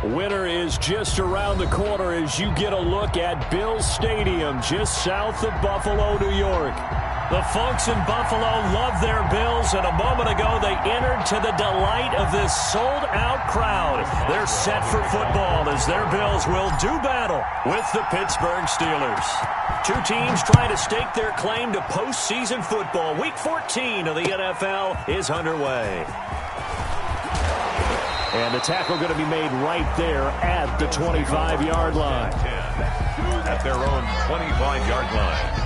Winter is just around the corner as you get a look at Bills Stadium just south of Buffalo, New York. The folks in Buffalo love their Bills, and a moment ago they entered to the delight of this sold-out crowd. They're set for football as their Bills will do battle with the Pittsburgh Steelers. Two teams trying to stake their claim to postseason football. Week 14 of the NFL is underway. And the tackle going to be made right there at the 25-yard line. At their own 25-yard line.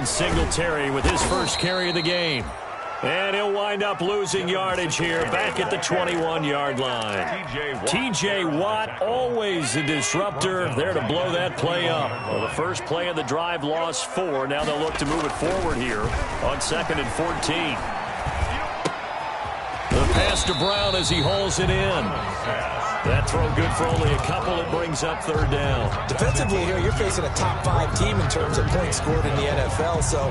Singletary with his first carry of the game. And he'll wind up losing yardage here back at the 21-yard line. T.J. Watt, always a disruptor, there to blow that play up. Well, the first play of the drive lost 4. Now they'll look to move it forward here on 2nd and 14. The pass to Brown as he hauls it in. That throw good for only a couple. It brings up 3rd down. Defensively here, you're facing a top 5 team in terms of points scored in the NFL. So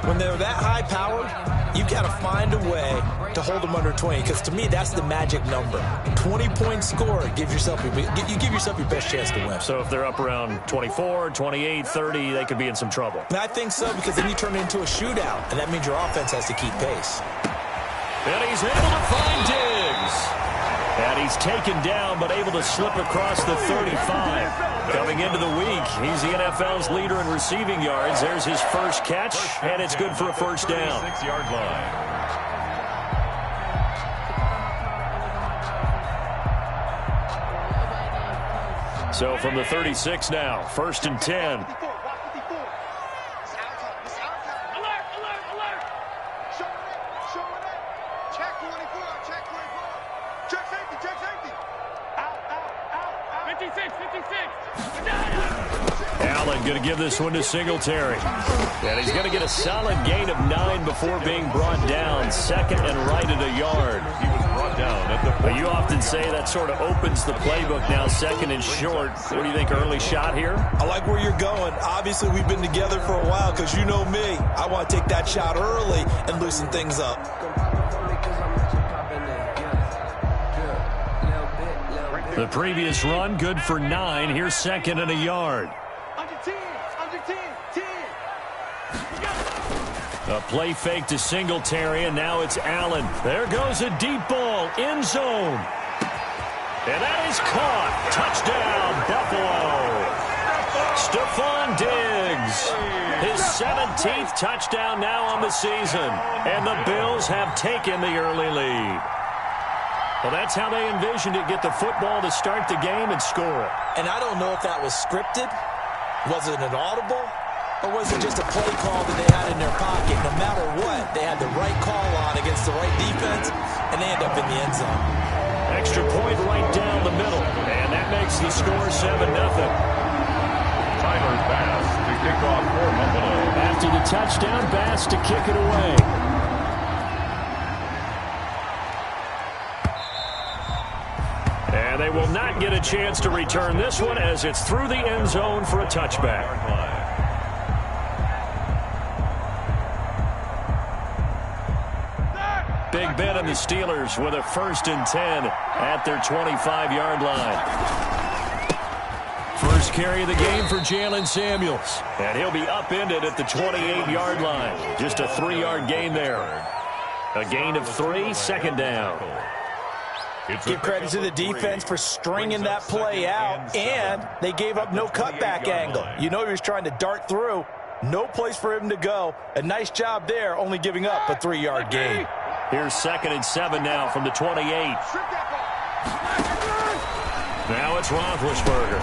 when they're that high-powered, you've got to find a way to hold them under 20. Because to me, that's the magic number. 20-point score, you give yourself your best chance to win. So if they're up around 24, 28, 30, they could be in some trouble. And I think so, because then you turn it into a shootout, and that means your offense has to keep pace. And he's able to find Diggs. And he's taken down, but able to slip across the 35. Coming into the week, he's the NFL's leader in receiving yards. There's his first catch, and it's good for a first down. 6-yard line. So from the 36 now, 1st and 10. Going to give this one to Singletary. And he's going to get a solid gain of 9 before being brought down. 2nd and right at a yard. He was brought down at the... But you often say that sort of opens the playbook now, 2nd and short. What do you think, early shot here? I like where you're going. Obviously, we've been together for a while because you know me. I want to take that shot early and loosen things up. The previous run, good for 9. Here's 2nd and a yard. A play fake to Singletary, and now it's Allen. There goes a deep ball, end zone. And that is caught. Touchdown, Buffalo. Stephon Diggs. His 17th touchdown now on the season. And the Bills have taken the early lead. Well, that's how they envisioned it, get the football to start the game and score it. And I don't know if that was scripted. Was it an audible? Or was it just a play call that they had in their pocket? No matter what, they had the right call on against the right defense, and they end up in the end zone. Extra point right down the middle, and that makes the score 7-0. Tyler Bass to kick off for Buffalo. After the touchdown, Bass to kick it away. And they will not get a chance to return this one as it's through the end zone for a touchback. Big Ben and the Steelers with a 1st and 10 at their 25-yard line. First carry of the game for Jalen Samuels. And he'll be upended at the 28-yard line. Just a 3-yard gain there. A gain of 3, 2nd down. Give credit to the defense for stringing that play out, and they gave up no cutback angle. You know he was trying to dart through. No place for him to go. A nice job there, only giving up a 3-yard gain. Here's 2nd and 7 now from the 28. Now it's Roethlisberger.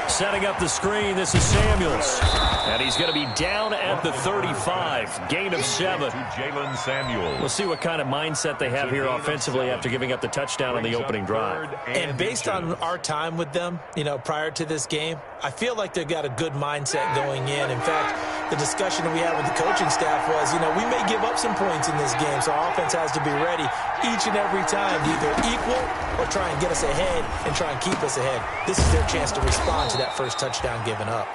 Setting up the screen, this is Samuels. And he's going to be down at the 35. Gain of 7. Jalen Samuels. We'll see what kind of mindset they have here offensively after giving up the touchdown on the opening drive. And based on our time with them, prior to this game, I feel like they've got a good mindset going in. In fact, the discussion that we had with the coaching staff was, we may give up some points in this game, so our offense has to be ready each and every time to either equal or try and get us ahead and try and keep us ahead. This is their chance to respond to that first touchdown given up.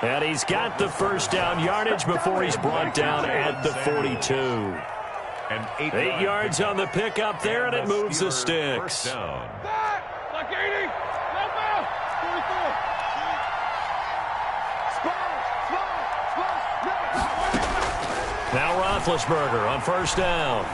And he's got the first down yardage before he's brought down at the 42. And 8 yards on the pickup there, and it moves the sticks. Now Roethlisberger on first down.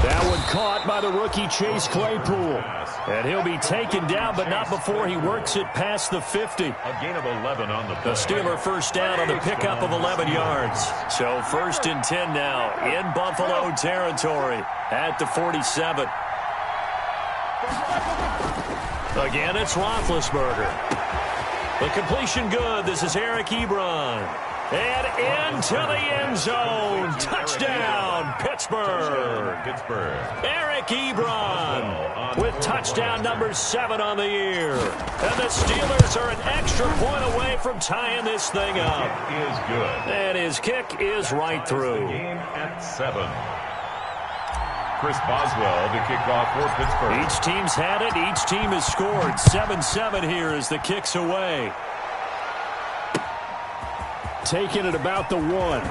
That one caught by the rookie Chase Claypool. And he'll be taken down, but not before he works it past the 50. A gain of 11 on the play. The Steeler first down on the pickup of 11 yards. So first and 10 now in Buffalo territory at the 47. Again, it's Roethlisberger. The completion good. This is Eric Ebron. And into the end zone. Touchdown, Pittsburgh. Eric Ebron with touchdown number 7 on the year. And the Steelers are an extra point away from tying this thing up. It is good. And his kick is right through. Game at 7. Chris Boswell to kick off for Pittsburgh. Each team's had it. Each team has scored. 7-7 here as the kick's away. Taking it about the 1.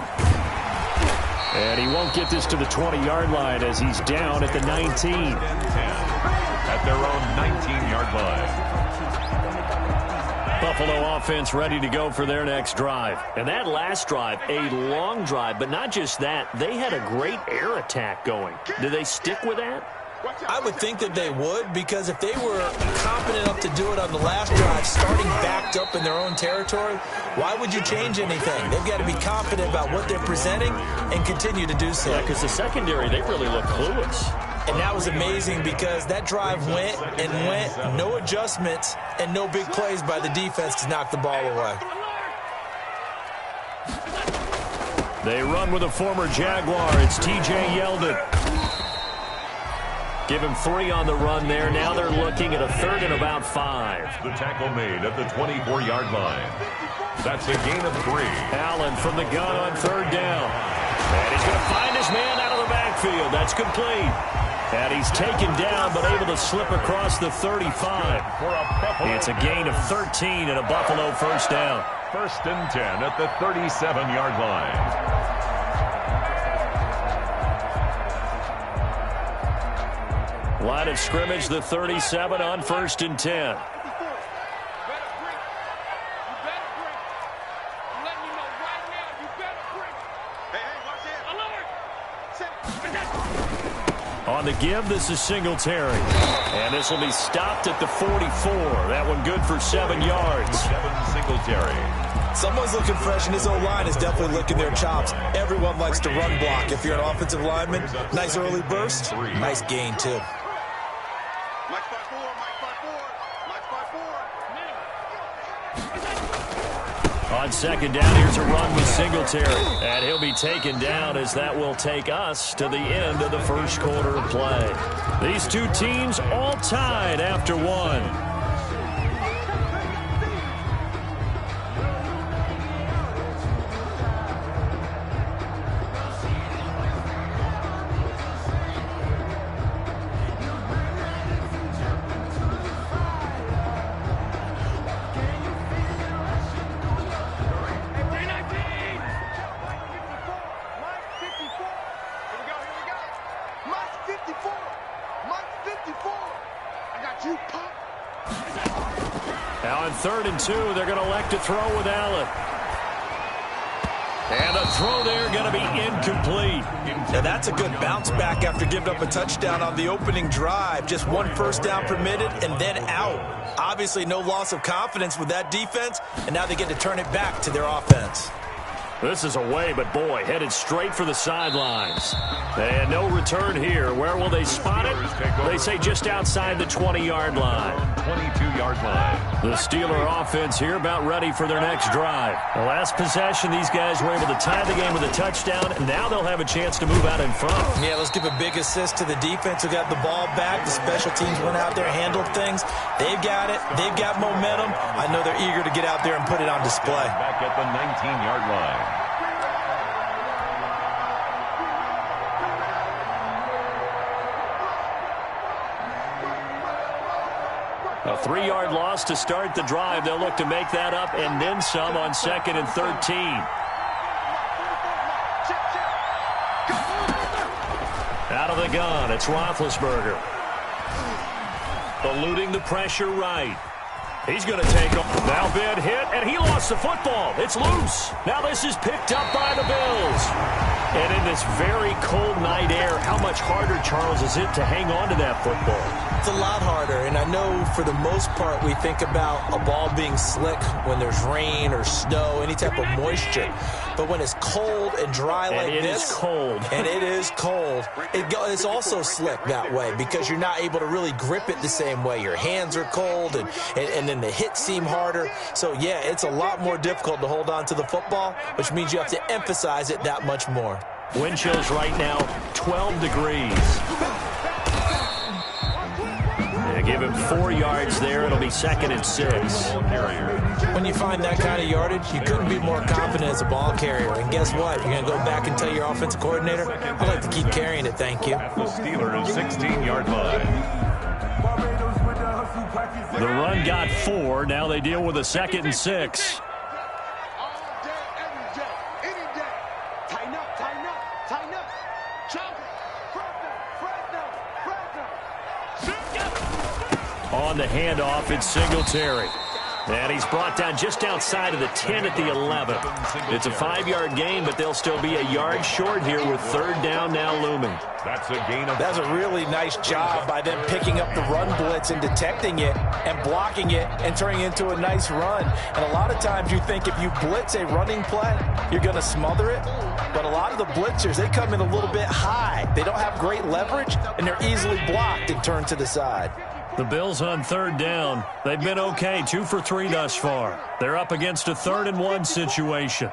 And he won't get this to the 20-yard line as he's down at the 19. At their own 19-yard line. Buffalo offense ready to go for their next drive. And that last drive, a long drive, but not just that. They had a great air attack going. Do they stick with that? I would think that they would, because if they were confident enough to do it on the last drive, starting backed up in their own territory, why would you change anything? They've got to be confident about what they're presenting and continue to do so. Yeah, because the secondary, they really look clueless. And that was amazing because that drive went and went, no adjustments and no big plays by the defense to knock the ball away. They run with a former Jaguar. It's T.J. Yeldon. Give him 3 on the run there. Now they're looking at a 3rd and about 5. The tackle made at the 24-yard line. That's a gain of 3. Allen from the gun on 3rd down. And he's going to find his man out of the backfield. That's complete. And he's taken down but able to slip across the 35. It's a gain of 13 and a Buffalo first down. 1st and 10 at the 37-yard line. Line of scrimmage, the 37 on 1st and 10. On the give, this is Singletary. And this will be stopped at the 44. That one good for 7 yards. Singletary. Someone's looking fresh, and his O-line is definitely licking their chops. Everyone likes to run block. If you're an offensive lineman, nice early burst, nice gain, too. On 2nd down, here's a run with Singletary. And he'll be taken down as that will take us to the end of the first quarter of play. These two teams all tied after 1. Now on 3rd and 2, they're going to elect to throw with Allen. And a throw there going to be incomplete. Now that's a good bounce back after giving up a touchdown on the opening drive. Just 1 first down permitted and then out. Obviously no loss of confidence with that defense, and now they get to turn it back to their offense. This is away, but boy, headed straight for the sidelines. And no return here. Where will they spot it? They say just outside the 20-yard line. 22-yard line. The Steeler offense here about ready for their next drive. The last possession, these guys were able to tie the game with a touchdown. Now they'll have a chance to move out in front. Yeah, let's give a big assist to the defense who got the ball back. The special teams went out there, handled things. They've got it. They've got momentum. I know they're eager to get out there and put it on display. Back at the 19-yard line. A 3-yard loss to start the drive. They'll look to make that up and then some on 2nd and 13. Out of the gun, it's Roethlisberger. Eluding the pressure right. He's going to take off. Now big hit, and he lost the football. It's loose. Now this is picked up by the Bills. And in this very cold night air, how much harder, Charles, is it to hang on to that football? It's a lot harder, and I know for the most part we think about a ball being slick when there's rain or snow, any type of moisture. But when it's cold and dry like this, it is cold. And it is cold, it's also slick that way because you're not able to really grip it the same way. Your hands are cold, and then the hits seem harder. So, yeah, it's a lot more difficult to hold on to the football, which means you have to emphasize it that much more. Wind chills right now, 12 degrees. Give him 4 yards there. It'll be 2nd and 6. When you find that kind of yardage, you couldn't be more confident as a ball carrier. And guess what? You're going to go back and tell your offensive coordinator, I'd like to keep carrying it, thank you. At the Steelers' 16-yard line. The run got 4. Now they deal with a 2nd and 6. On the handoff, it's Singletary. And he's brought down just outside of the 10 at the 11. It's a 5-yard gain, but they'll still be a yard short here with 3rd down now looming. That's a gain of... That's a really nice job by them picking up the run blitz and detecting it and blocking it and turning it into a nice run. And a lot of times you think if you blitz a running play, you're going to smother it. But a lot of the blitzers, they come in a little bit high. They don't have great leverage, and they're easily blocked and turned to the side. The Bills on 3rd down. They've been okay, 2 for 3 thus far. They're up against a 3rd and 1 situation.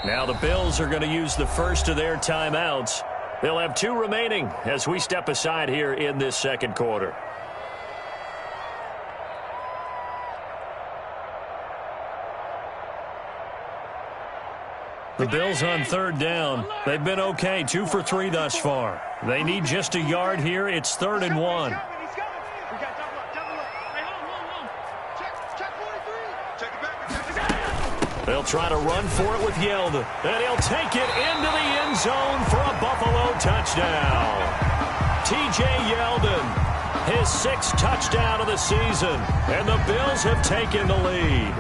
Now the Bills are going to use the first of their timeouts. They'll have 2 remaining as we step aside here in this 2nd quarter. The Bills on 3rd down. They've been okay, 2 for 3 thus far. They need just a yard here. It's 3rd and 1. They'll try to run for it with Yeldon. And he'll take it into the end zone for a Buffalo touchdown. T.J. Yeldon, his 6th touchdown of the season. And the Bills have taken the lead.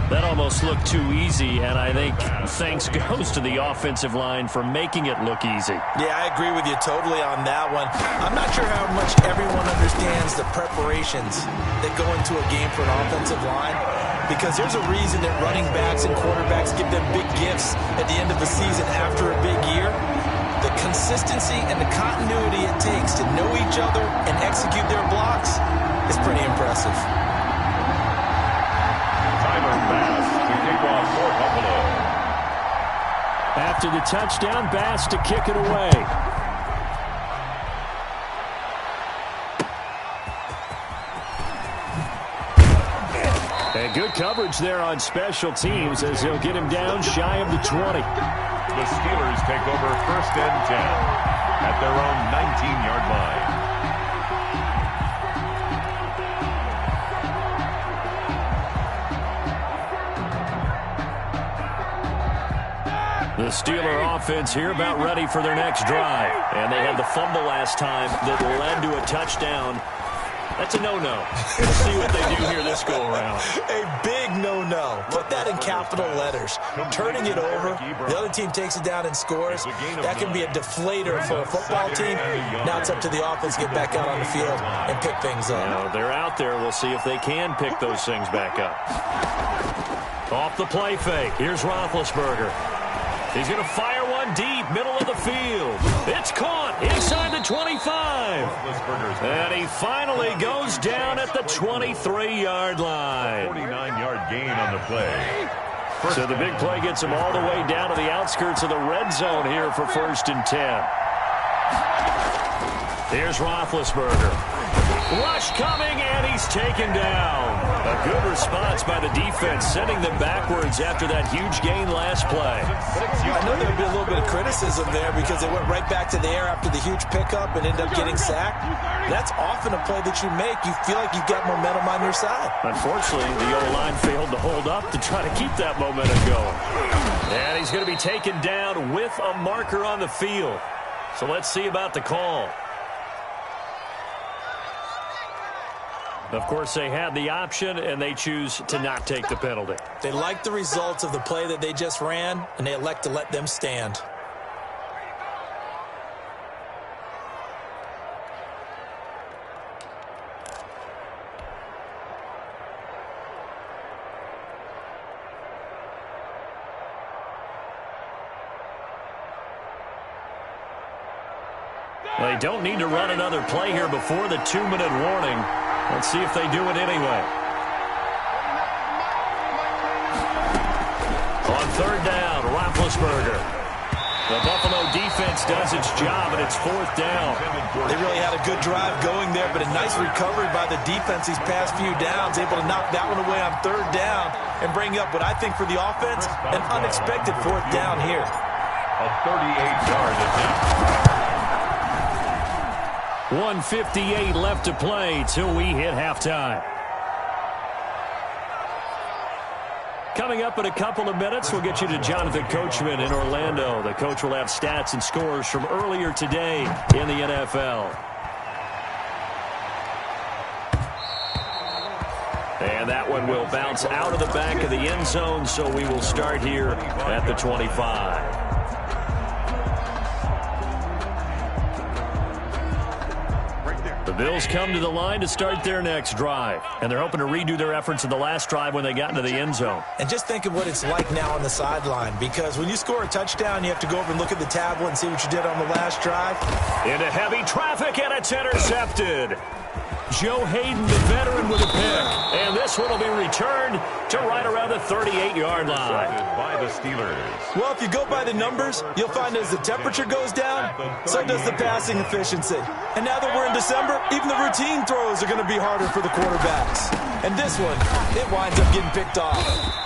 That almost looked too easy, and I think thanks goes to the offensive line for making it look easy. Yeah, I agree with you totally on that one. I'm not sure how much everyone understands the preparations that go into a game for an offensive line, because there's a reason that running backs and quarterbacks give them big gifts at the end of the season after a big year. The consistency and the continuity it takes to know each other and execute their blocks is pretty impressive. After the touchdown, Bass to kick it away. And good coverage there on special teams as he'll get him down shy of the 20. The Steelers take over 1st and 10 at their own 19-yard line. The Steeler offense here about ready for their next drive. And they had the fumble last time that led to a touchdown. That's a no-no. Let's see what they do here this go-around. A big no-no. Put that in capital letters. Turning it over, the other team takes it down and scores. That can be a deflator for a football team. Now it's up to the offense to get back out on the field and pick things up. Now, they're out there. We'll see if they can pick those things back up. Off the play fake. Here's Roethlisberger. He's going to fire one deep, middle of the field. It's caught inside the 25. And he finally goes down at the 23-yard line. 49-yard gain on the play. So the big play gets him all the way down to the outskirts of the red zone here for 1st and 10. Here's Roethlisberger. Rush coming, and he's taken down. A good response by the defense, sending them backwards after that huge gain last play. I know there would be a little bit of criticism there because they went right back to the air after the huge pickup and ended up getting sacked. That's often a play that you make. You feel like you've got momentum on your side. Unfortunately, the O-line failed to hold up to try to keep that momentum going. And he's going to be taken down with a marker on the field. So let's see about the call. Of course, they had the option, and they choose to not take the penalty. They like the results of the play that they just ran, and they elect to let them stand. They don't need to run another play here before the 2-minute warning. Let's see if they do it anyway. On 3rd down, Roethlisberger. The Buffalo defense does its job, and it's 4th down. They really had a good drive going there, but a nice recovery by the defense these past few downs, able to knock that one away on 3rd down and bring up what I think for the offense, an unexpected 4th down here. A 38-yard attempt. 1:58 left to play till we hit halftime. Coming up in a couple of minutes, we'll get you to Jonathan Coachman in Orlando. The coach will have stats and scores from earlier today in the NFL. And that one will bounce out of the back of the end zone, so we will start here at the 25. The Bills come to the line to start their next drive, and they're hoping to redo their efforts in the last drive when they got into the end zone. And just think of what it's like now on the sideline, because when you score a touchdown, you have to go over and look at the tablet and see what you did on the last drive. Into heavy traffic, and it's intercepted. Joe Hayden, the veteran, with a pick. And this one will be returned to right around the 38-yard line. By the Steelers. Well, if you go by the numbers, you'll find as the temperature goes down, so does the passing efficiency. And now that we're in December, even the routine throws are going to be harder for the quarterbacks. And this one, it winds up getting picked off.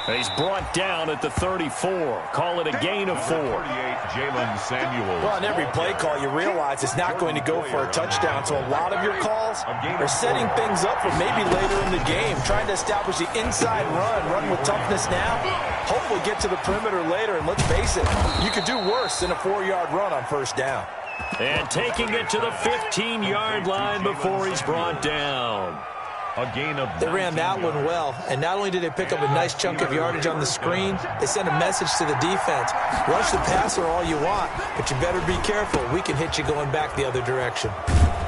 He's brought down at the 34. Call it a gain of 4. 48, Jalen Samuels. Well, on every play call, you realize it's not going to go for a touchdown. So a lot of your calls are setting things up for maybe later in the game, trying to establish the inside run with toughness now, hopefully get to the perimeter later. And let's face it, you could do worse than a 4-yard run on 1st down. And taking it to the 15-yard line before he's brought down. A gain of They ran that one well, and not only did they pick up a nice chunk of yardage on the screen, they sent a message to the defense. Rush the passer all you want, but you better be careful. We can hit you going back the other direction.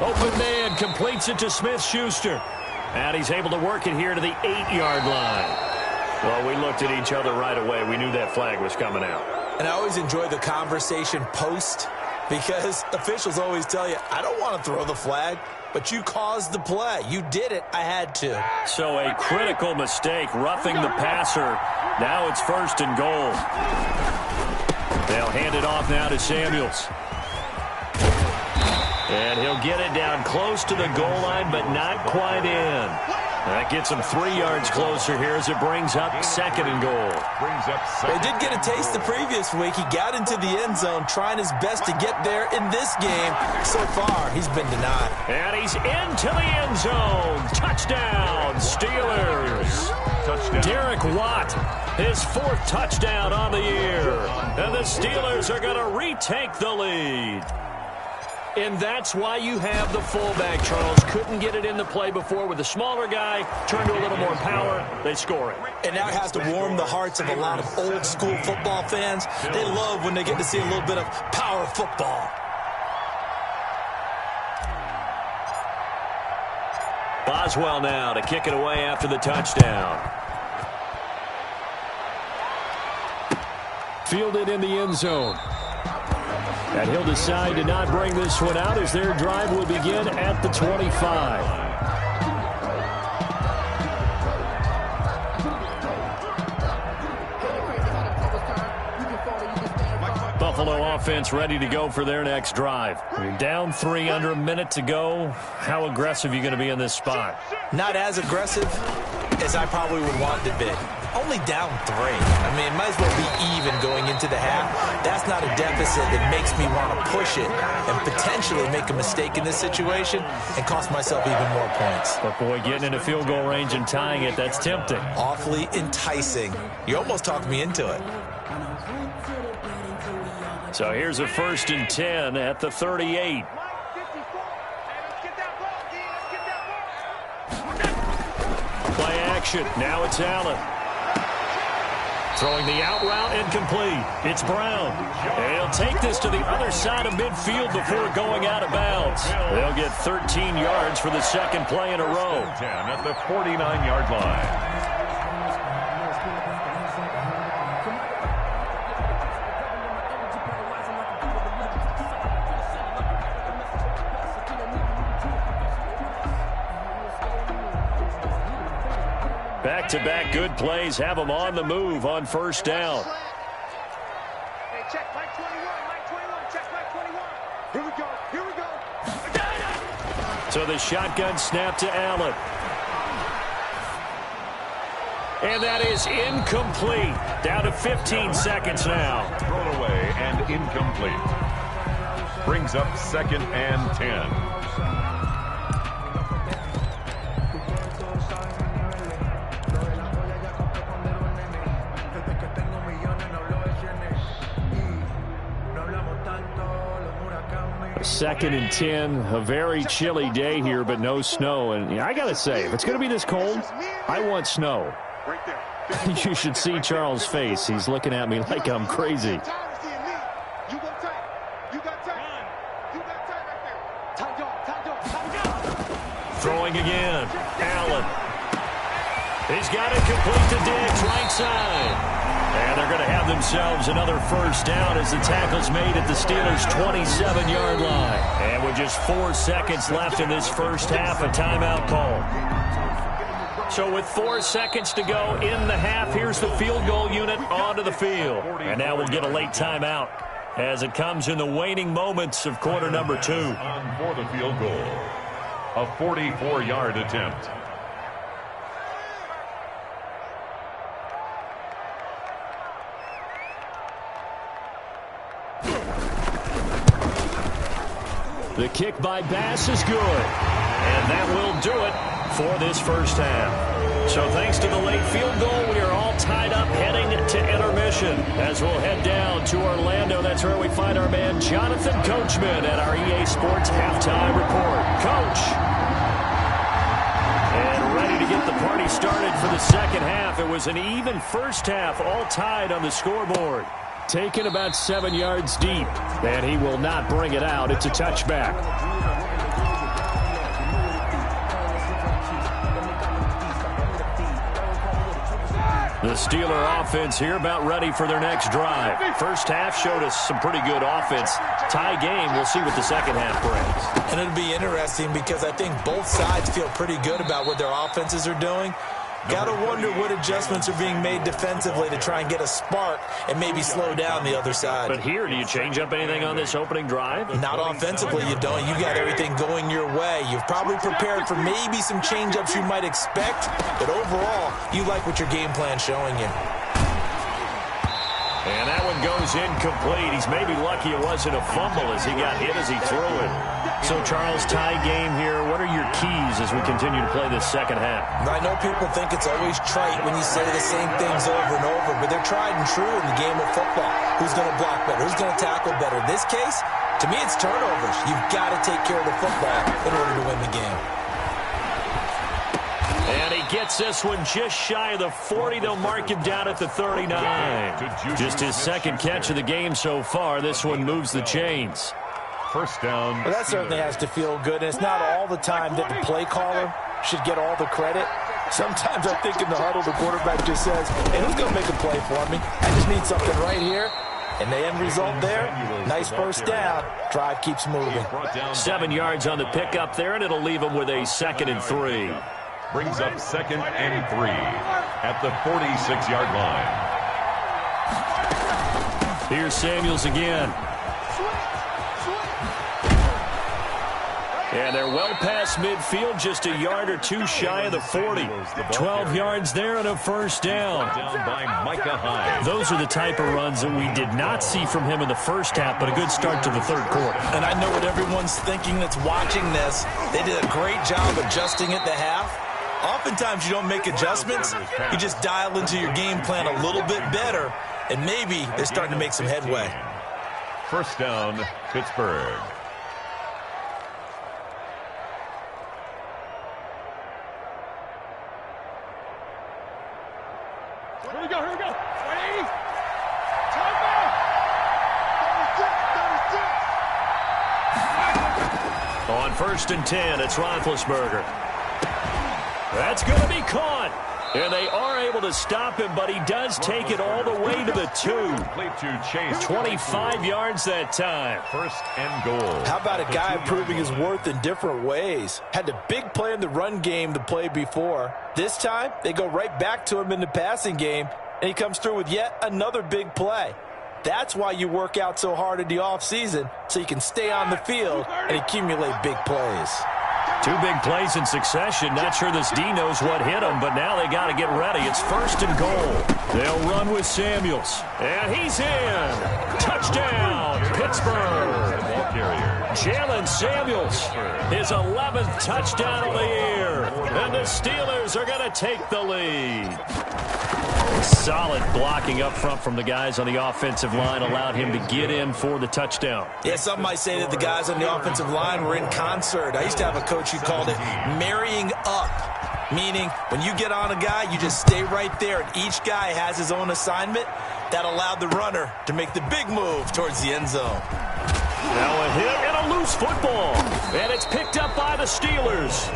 Open man completes it to Smith-Schuster. And he's able to work it here to the 8-yard line. Well, we looked at each other right away. We knew that flag was coming out. And I always enjoy the conversation post, because officials always tell you, I don't want to throw the flag, but you caused the play. You did it. I had to. So a critical mistake, roughing the passer. Now it's 1st and goal. They'll hand it off now to Samuels. And he'll get it down close to the goal line, but not quite in. That gets him 3 yards closer here as it brings up 2nd and goal. They did get a taste the previous week. He got into the end zone, trying his best to get there in this game. So far, he's been denied. And he's into the end zone. Touchdown, Steelers. Touchdown. Derek Watt, his 4th touchdown on the year. And the Steelers are going to retake the lead. And that's why you have the fullback, Charles. Couldn't get it into play before with the smaller guy. Turned to a little more power. They score it. And that has to warm the hearts of a lot of old-school football fans. They love when they get to see a little bit of power football. Boswell now to kick it away after the touchdown. Fielded in the end zone. And he'll decide to not bring this one out as their drive will begin at the 25. Buffalo offense ready to go for their next drive. You're down 3 under a minute to go. How aggressive are you going to be in this spot? Not as aggressive as I probably would want to be. Only down 3. I mean, it might as well be even going into the half. That's not a deficit that makes me want to push it and potentially make a mistake in this situation and cost myself even more points. But, boy, getting into field goal range and tying it, that's tempting. Awfully enticing. You almost talked me into it. So here's a 1st and 10 at the 38. Play action. Now it's Allen. Throwing the out route incomplete. It's Brown. And he'll take this to the other side of midfield before going out of bounds. They'll get 13 yards for the second play in a row. 10 at the 49-yard line. Back-to-back good plays have them on the move on 1st down. Hey, check Mike 21, check Mike 21. Here we go. So the shotgun snap to Allen. And that is incomplete. Down to 15 seconds now. Thrown away and incomplete. Brings up 2nd and 10. Second and 10, a very chilly day here, but no snow. And I got to say, if it's going to be this cold, I want snow. You should see Charles' face. He's looking at me like I'm crazy. Throwing again. Allen. He's got it complete to Diggs, right side. And they're going to have themselves another 1st down as the tackle's made at the Steelers' 27-yard line. And with just 4 seconds left in this first half, a timeout call. So with 4 seconds to go in the half, here's the field goal unit onto the field. And now we'll get a late timeout as it comes in the waning moments of quarter number 2. On for the field goal. A 44-yard attempt. The kick by Bass is good. And that will do it for this first half. So thanks to the late field goal, we are all tied up heading to intermission. As we'll head down to Orlando, that's where we find our man Jonathan Coachman at our EA Sports Halftime Report. Coach. And ready to get the party started for the second half. It was an even first half, all tied on the scoreboard. Taken about 7 yards deep, and he will not bring it out. It's a touchback. The Steeler offense here about ready for their next drive. First half showed us some pretty good offense. Tie game, we'll see what the second half brings. And it'll be interesting because I think both sides feel pretty good about what their offenses are doing. Got to wonder what adjustments are being made defensively to try and get a spark and maybe slow down the other side. But here, do you change up anything on this opening drive? Not offensively, you don't. You got everything going your way. You've probably prepared for maybe some change-ups you might expect, but overall, you like what your game plan's showing you. And that one goes incomplete. He's maybe lucky it wasn't a fumble as he got hit as he threw it. So, Charles, tie game here. What are your keys as we continue to play this second half? I know people think it's always trite when you say the same things over and over, but they're tried and true in the game of football. Who's going to block better? Who's going to tackle better? In this case, To me, it's turnovers. You've got to take care of the football in order to win the game. And he gets this one just shy of the 40. They'll mark him down at the 39. Just his second catch of the game so far. This one moves the chains. First down. Well, that certainly has to feel good. And it's not all the time that the play caller should get all the credit. Sometimes I think in the huddle, the quarterback just says, hey, who's going to make a play for me? I just need something right here. And the end result there, nice first down. Drive keeps moving. 7 yards on the pickup there, and it'll leave him with a 2nd and 3. Brings up 2nd and 3 at the 46-yard line. Here's Samuels again. And they're well past midfield, just a yard or two shy of the 40. 12 yards there and a first down. Those are the type of runs that we did not see from him in the first half, but a good start to the third quarter. And I know what everyone's thinking that's watching this. They did a great job adjusting at the half. Oftentimes you don't make adjustments. You just dial into your game plan a little bit better, and maybe they're starting to make some headway. First down, Pittsburgh. Here we go. 20. On 1st and 10, it's Roethlisberger. That's going to be caught. And they are able to stop him, but he does take it all the way to the 2. 25 yards that time. First and goal. How about a guy proving his worth in different ways? Had a big play in the run game the play before. This time, they go right back to him in the passing game, and he comes through with yet another big play. That's why you work out so hard in the offseason, so you can stay on the field and accumulate big plays. 2 big plays in succession. Not sure this D knows what hit him, but now they got to get ready. It's 1st and goal. They'll run with Samuels. And he's in. Touchdown, Pittsburgh. Jalen Samuels, his 11th touchdown of the year. And the Steelers are going to take the lead. Solid blocking up front from the guys on the offensive line allowed him to get in for the touchdown. Yeah, some might say that the guys on the offensive line were in concert. I used to have a coach who called it marrying up, meaning when you get on a guy, you just stay right there, and each guy has his own assignment. That allowed the runner to make the big move towards the end zone. Now a hit and a loose football, and it's picked up by the Steelers.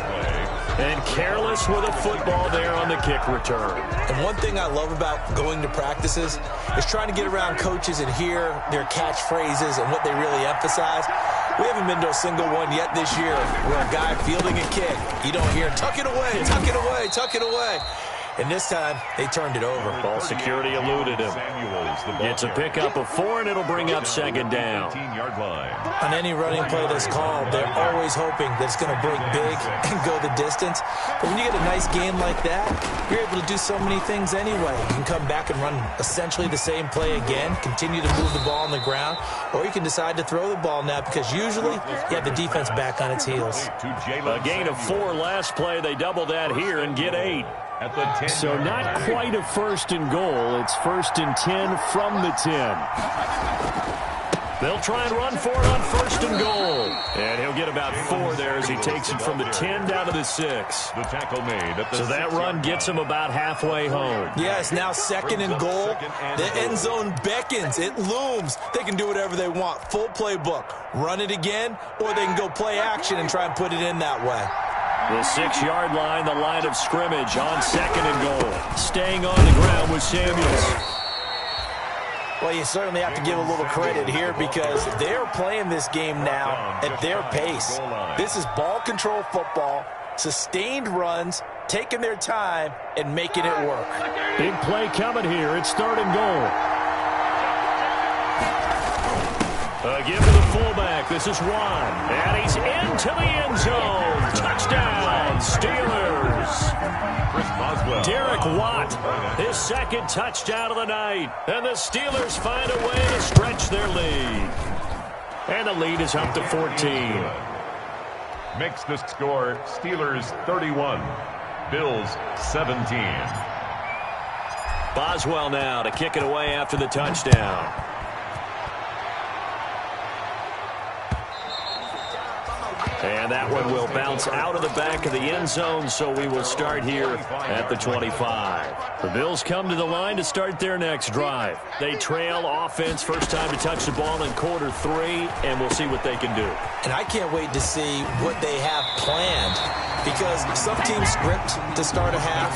And careless with a football there on the kick return. And one thing I love about going to practices is trying to get around coaches and hear their catchphrases and what they really emphasize. We haven't been to a single one yet this year where a guy fielding a kick, you don't hear, tuck it away, tuck it away, tuck it away. And this time, they turned it over. Ball security eluded him. It's a pickup of 4, and it'll bring up 2nd down. On any running play that's called, they're always hoping that it's going to break big and go the distance. But when you get a nice game like that, you're able to do so many things anyway. You can come back and run essentially the same play again, continue to move the ball on the ground, or you can decide to throw the ball now because usually you have the defense back on its heels. A gain of 4 last play. They double that here and get 8. So not quite a 1st and goal. It's 1st and 10 from the 10. They'll try and run for it on 1st and goal. And he'll get about 4 there as he takes it from the 10 down to the 6. The tackle made at the so that run gets him about halfway home. Yeah, it's now 2nd and goal. The end zone beckons. It looms. They can do whatever they want. Full playbook. Run it again, or they can go play action and try and put it in that way. The 6-yard line, the line of scrimmage on 2nd and goal. Staying on the ground with Samuels. Well, you certainly have to give a little credit here because they're playing this game now at their pace. This is ball control football, sustained runs, taking their time, and making it work. Big play coming here. It's 3rd and goal. Give to the fullback. This is Juan. And he's into the end zone. Touchdown, Steelers. Chris Boswell. Derek Watt, his 2nd touchdown of the night. And the Steelers find a way to stretch their lead. And the lead is up to 14. Makes the score Steelers 31, Bills 17. Boswell now to kick it away after the touchdown. And that one will bounce out of the back of the end zone, so we will start here at the 25. The Bills come to the line to start their next drive. They trail offense, first time to touch the ball in quarter 3, and we'll see what they can do. And I can't wait to see what they have planned, because some teams script to start a half.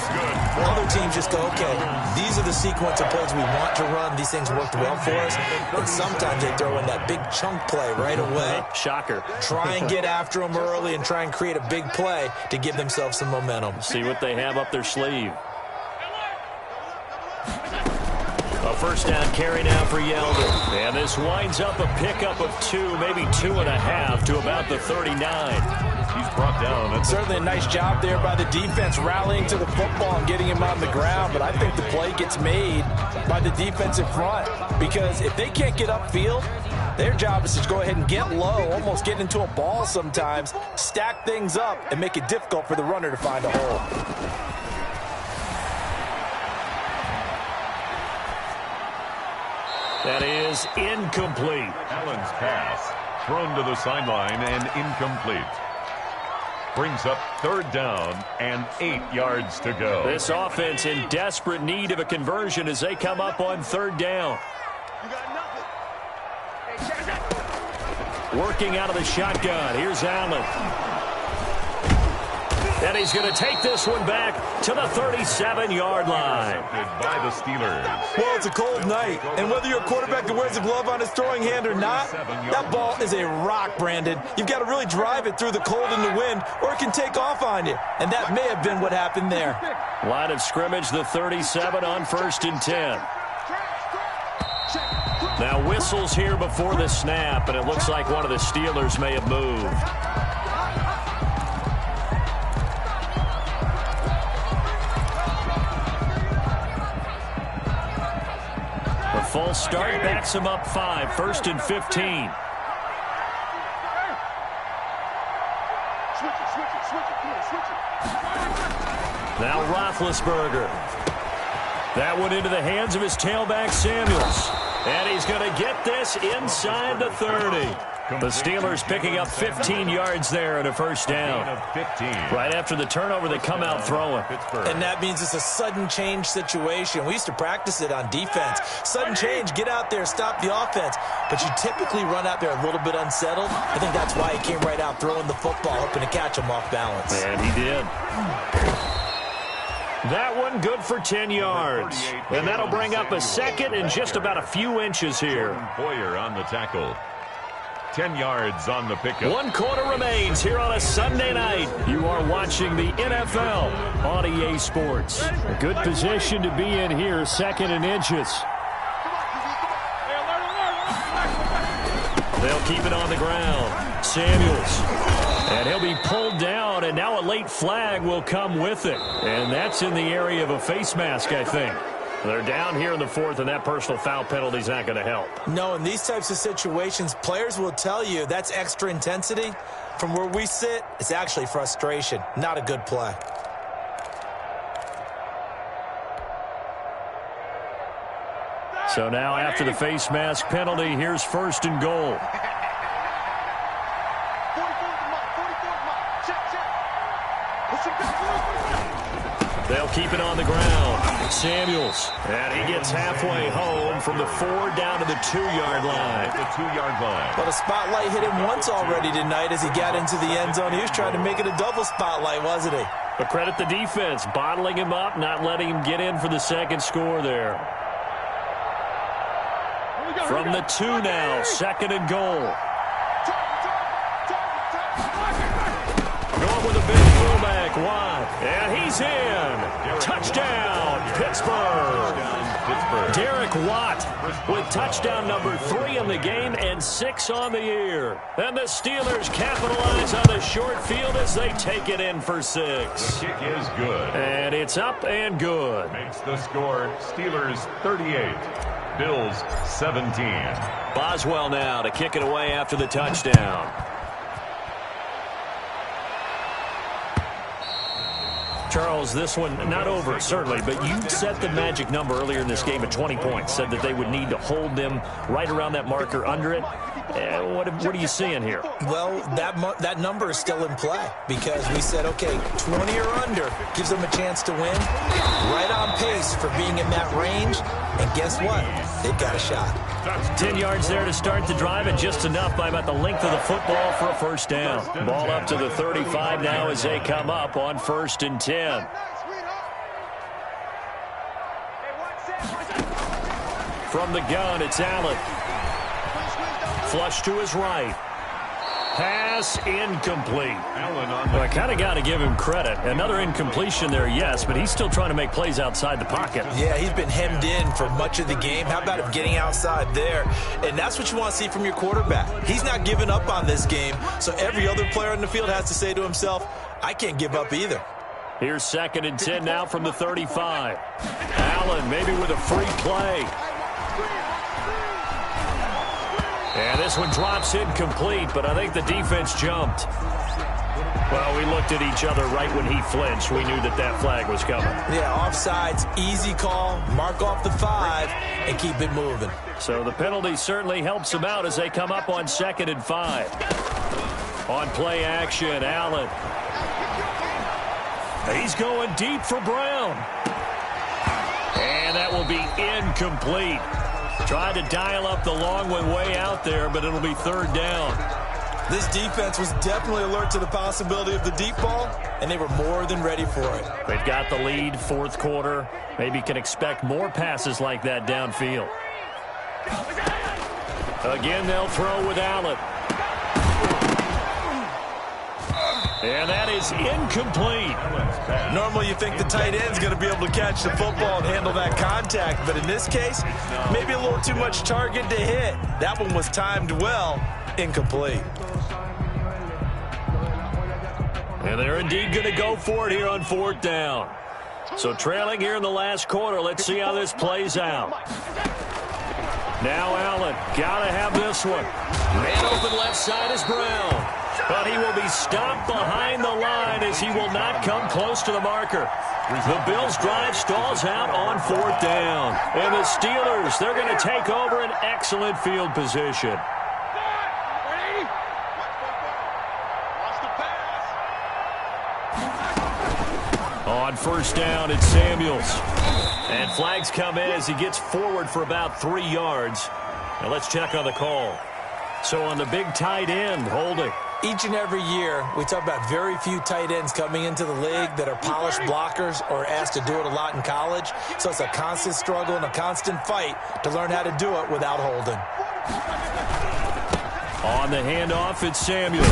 Other teams just go, okay, these are the sequence of plays we want to run. These things worked well for us. And sometimes they throw in that big chunk play right away. Shocker. Try and get after them early and try and create a big play to give themselves some momentum. See what they have up their sleeve. A first down carry now for Yeldon. And this winds up a pickup of 2, maybe 2.5 to about the 39. He's brought down. It's certainly a nice job there by the defense rallying to the football and getting him on the ground. But I think the play gets made by the defensive front, because if they can't get upfield, their job is to go ahead and get low, almost get into a ball sometimes, stack things up, and make it difficult for the runner to find a hole. That is incomplete. Allen's pass thrown to the sideline and incomplete. Brings up third down and 8 yards to go. This offense in desperate need of a conversion as they come up on third down. You got nothing. Hey, check. Working out of the shotgun. Here's Allen. And he's going to take this one back to the 37-yard line. By the Steelers. Well, it's a cold night, and whether you're a quarterback that wears a glove on his throwing hand or not, that ball is a rock, Brandon. You've got to really drive it through the cold and the wind, or it can take off on you. And that may have been what happened there. Line of scrimmage, the 37 on 1st and 10. Now whistles here before the snap, and it looks like one of the Steelers may have moved. False start backs him up 5, 1st and 15. Switch it. Now Roethlisberger. That one into the hands of his tailback Samuels. And he's going to get this inside the 30. The Steelers picking up 15 yards there and a first down. Right after the turnover, they come out throwing. And that means it's a sudden change situation. We used to practice it on defense. Sudden change, get out there, stop the offense. But you typically run out there a little bit unsettled. I think that's why he came right out throwing the football, hoping to catch him off balance. And he did. That one good for 10 yards. And that'll bring up a second and just about a few inches here. Boyer on the tackle. 10 yards on the pickup. 1 quarter remains here on a Sunday night. You are watching the NFL on EA Sports. A good position to be in here, 2nd and inches. They'll keep it on the ground. Samuels. And he'll be pulled down, and now a late flag will come with it. And that's in the area of a face mask, I think. They're down here in the 4th, and that personal foul penalty is not going to help. No, in these types of situations, players will tell you that's extra intensity. From where we sit, it's actually frustration. Not a good play. So now after the face mask penalty, here's 1st and goal. They'll keep it on the ground. Samuels. And he gets halfway home from the 4 down to the 2-yard line. The 2-yard line. Well, the spotlight hit him once already tonight as he got into the end zone. He was trying to make it a double spotlight, wasn't he? But credit the defense, bottling him up, not letting him get in for the second score there. From the 2 now, 2nd and goal. Going with a big fullback, Watt. And he's in. Touchdown, Pittsburgh. Derek Watt with touchdown number 3 in the game and 6 on the year. And the Steelers capitalize on the short field as they take it in for 6. The kick is good. And it's up and good. Makes the score Steelers 38. Bills 17. Boswell now to kick it away after the touchdown. Charles, this one not over, certainly, but you set the magic number earlier in this game at 20 points, said that they would need to hold them right around that marker under it. What are you seeing here? Well, that number is still in play because we said, okay, 20 or under gives them a chance to win. Right on pace for being in that range. And guess what? They've got a shot. 10 yards there to start the drive, and just enough by about the length of the football for a first down. Ball up to the 35 now as they come up on 1st and 10. From the gun, it's Allen. Flush to his right. Pass incomplete. Well, I kind of got to give him credit. Another incompletion there, yes, but he's still trying to make plays outside the pocket. Yeah, he's been hemmed in for much of the game. How about him getting outside there? And that's what you want to see from your quarterback. He's not giving up on this game, so every other player on the field has to say to himself, I can't give up either. Here's 2nd and 10 now from the 35. Allen maybe with a free play. And this one drops incomplete, but I think the defense jumped. Well, we looked at each other right when he flinched. We knew that flag was coming. Yeah, offsides, easy call, mark off the 5, and keep it moving. So the penalty certainly helps them out as they come up on 2nd and 5. On play action, Allen. He's going deep for Brown. And that will be incomplete. Tried to dial up the long one way out there, but it'll be 3rd down. This defense was definitely alert to the possibility of the deep ball, and they were more than ready for it. They've got the lead, 4th quarter. Maybe can expect more passes like that downfield. Again, they'll throw with Allen. And that is incomplete. Normally you think the tight end's going to be able to catch the football and handle that contact, but in this case, maybe a little too much target to hit. That one was timed well, incomplete. And they're indeed going to go for it here on 4th down. So trailing here in the last quarter, let's see how this plays out. Now Allen, got to have this one. Man open left side is Brown. But he will be stopped behind the line as he will not come close to the marker. The Bills' drive stalls out on 4th down. And the Steelers, they're going to take over an excellent field position. On 1st down, it's Samuels. And flags come in as he gets forward for about 3 yards. Now let's check on the call. So on the big tight end, holding. Each and every year, we talk about very few tight ends coming into the league that are polished blockers or asked to do it a lot in college. So it's a constant struggle and a constant fight to learn how to do it without holding. On the handoff, it's Samuels.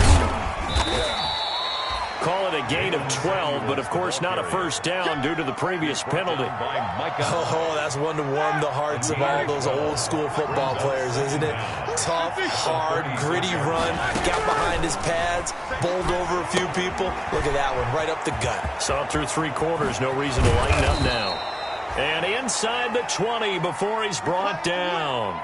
Call it a gain of 12, but of course not a first down due to the previous penalty. Oh, that's one to warm the hearts of all those old school football players, isn't it? Tough, hard, gritty run, got behind his pads, bowled over a few people. Look at that one, right up the gut. Saw through 3 quarters, no reason to lighten up now. And inside the 20 before he's brought down.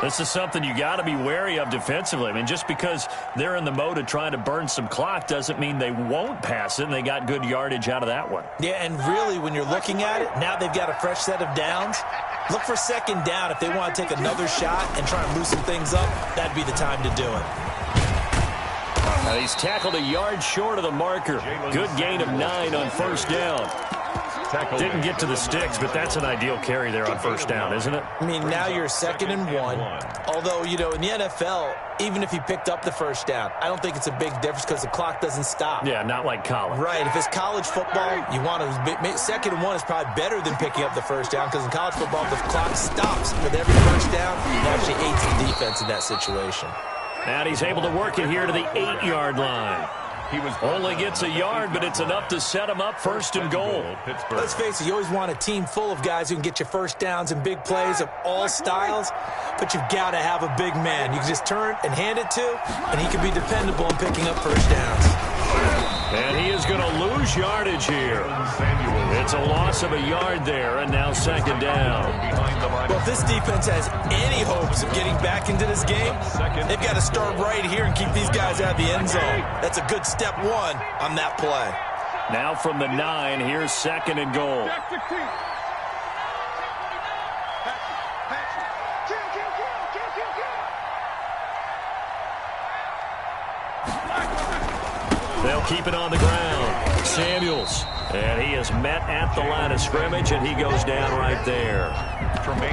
This is something you got to be wary of defensively. I mean, just because they're in the mode of trying to burn some clock doesn't mean they won't pass it, and they got good yardage out of that one. Yeah, and really, when you're looking at it, now they've got a fresh set of downs. Look for 2nd down if they want to take another shot and try and loosen things up. That'd be the time to do it. Now he's tackled a yard short of the marker. Good gain of 9 on 1st down. Didn't get to the sticks, but that's an ideal carry there on 1st down, isn't it? I mean, now you're 2nd and 1. Although, you know, in the NFL, even if he picked up the 1st down, I don't think it's a big difference because the clock doesn't stop. Yeah, not like college. Right. If it's college football, you want to 2nd and 1 is probably better than picking up the 1st down because in college football, the clock stops with every 1st down. It actually aids the defense in that situation. And he's able to work it here to the 8-yard line. He only gets a yard, but it's enough to set him up 1st and goal. Let's face it, you always want a team full of guys who can get you 1st downs and big plays of all styles, but you've got to have a big man you can just turn and hand it to, and he can be dependable in picking up 1st downs. And he is going to lose yardage here. It's a loss of a yard there, and now 2nd down. Well, if this defense has any hopes of getting back into this game, they've got to start right here and keep these guys out of the end zone. That's a good step 1 on that play. Now from the 9, here's 2nd and goal. They'll keep it on the ground. Samuels. And he is met at the line of scrimmage, and he goes down right there.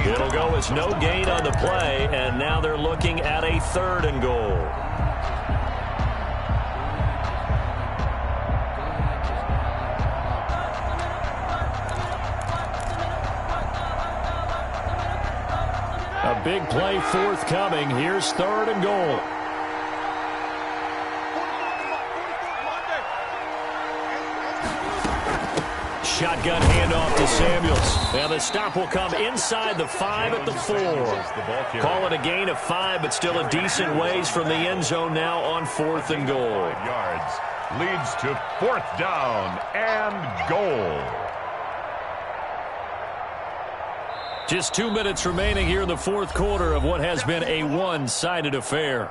It'll go as no gain on the play, and now they're looking at a 3rd and goal. A big play forthcoming. Here's 3rd and goal. Shotgun handoff to Samuels. And the stop will come inside the 5 at the 4. Call it a gain of 5, but still a decent ways from the end zone now on 4th and goal. Yards leads to 4th down and goal. Just 2 minutes remaining here in the 4th quarter of what has been a one-sided affair.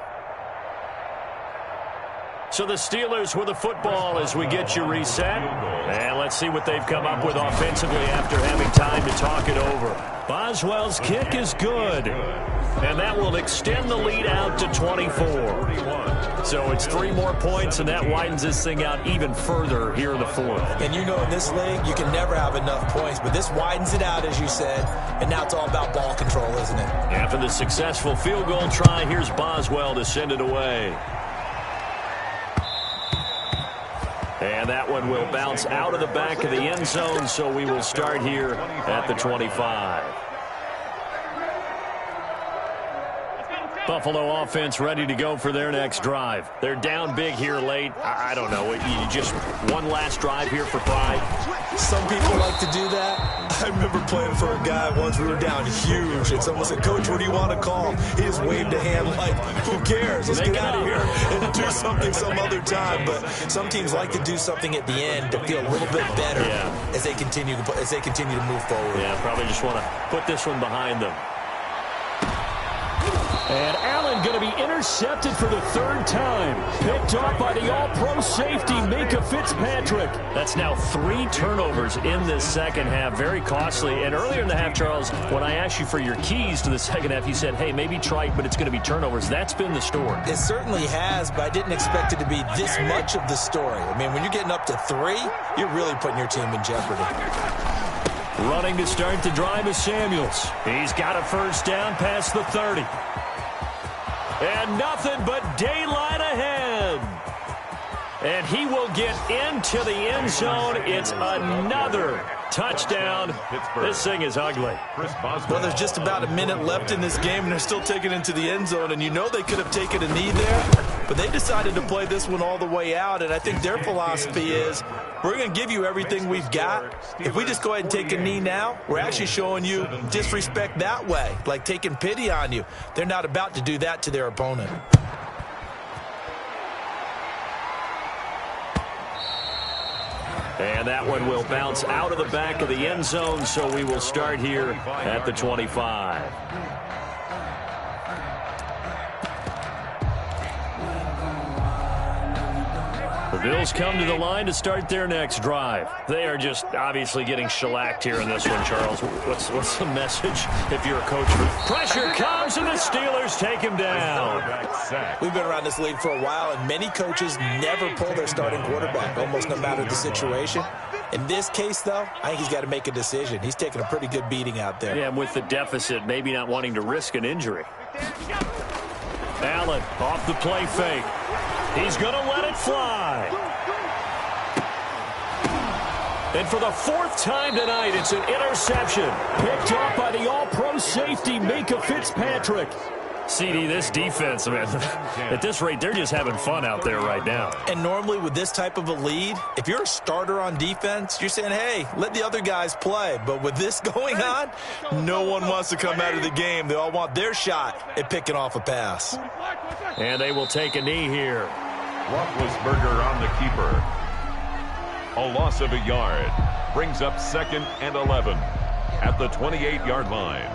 So the Steelers with the football as we get you reset. And let's see what they've come up with offensively after having time to talk it over. Boswell's kick is good. And that will extend the lead out to 24. So it's 3 more points, and that widens this thing out even further here in the 4th. And you know in this league, you can never have enough points, but this widens it out, as you said, and now it's all about ball control, isn't it? After the successful field goal try, here's Boswell to send it away. And that one will bounce out of the back of the end zone, so we will start here at the 25. Buffalo offense ready to go for their next drive. They're down big here late. I don't know. You just one last drive here for pride. Some people like to do that. I remember playing for a guy once. We were down huge, and someone said, "Coach, what do you want to call?" He just waved a hand like, "Who cares? Let's get out of here and do something some other time." But some teams like to do something at the end to feel a little bit better as they continue to move forward. Yeah, probably just want to put this one behind them. And Allen going to be intercepted for the 3rd time. Picked off by the all-pro safety, Minka Fitzpatrick. That's now 3 turnovers in this second half. Very costly. And earlier in the half, Charles, when I asked you for your keys to the second half, you said, hey, maybe try it, but it's going to be turnovers. That's been the story. It certainly has, but I didn't expect it to be this much of the story. I mean, when you're getting up to 3, you're really putting your team in jeopardy. Running to start the drive is Samuels. He's got a 1st down past the 30. And nothing but daylight ahead. And he will get into the end zone. It's another touchdown. This thing is ugly. Well, there's just about a minute left in this game, and they're still taking it into the end zone. And you know they could have taken a knee there, but they decided to play this one all the way out. And I think their philosophy is, we're going to give you everything we've got. If we just go ahead and take a knee now, we're actually showing you disrespect that way, like taking pity on you. They're not about to do that to their opponent. And that one will bounce out of the back of the end zone, so we will start here at the 25. The Bills come to the line to start their next drive. They are just obviously getting shellacked here in this one, Charles. What's the message if you're a coach? Pressure comes, and the Steelers take him down. We've been around this league for a while, and many coaches never pull their starting quarterback, almost no matter the situation. In this case, though, I think he's got to make a decision. He's taking a pretty good beating out there. Yeah, and with the deficit, maybe not wanting to risk an injury. Allen off the play fake. He's going to let it fly. And for the 4th time tonight, it's an interception. Picked off by the all-pro safety, Minka Fitzpatrick. CD, this defense, man, at this rate, they're just having fun out there right now. And normally with this type of a lead, if you're a starter on defense, you're saying, hey, let the other guys play. But with this going on, no one wants to come out of the game. They all want their shot at picking off a pass. And they will take a knee here. Roethlisberger on the keeper. A loss of a yard. Brings up 2nd and 11 at the 28-yard line.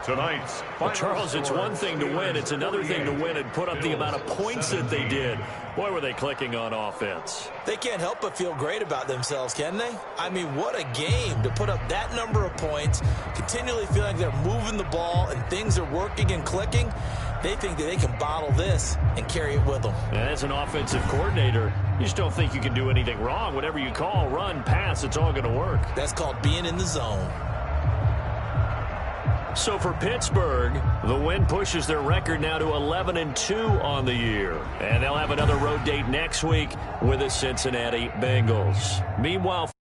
Tonight's Well, Charles, it's one thing to win. It's another thing to win and put up the amount of points that they did. Boy, were they clicking on offense. They can't help but feel great about themselves, can they? I mean, what a game to put up that number of points, continually feel like they're moving the ball and things are working and clicking. They think that they can bottle this and carry it with them. And as an offensive coordinator, you just don't think you can do anything wrong. Whatever you call, run, pass, it's all going to work. That's called being in the zone. So for Pittsburgh, the win pushes their record now to 11-2 on the year. And they'll have another road date next week with the Cincinnati Bengals. Meanwhile,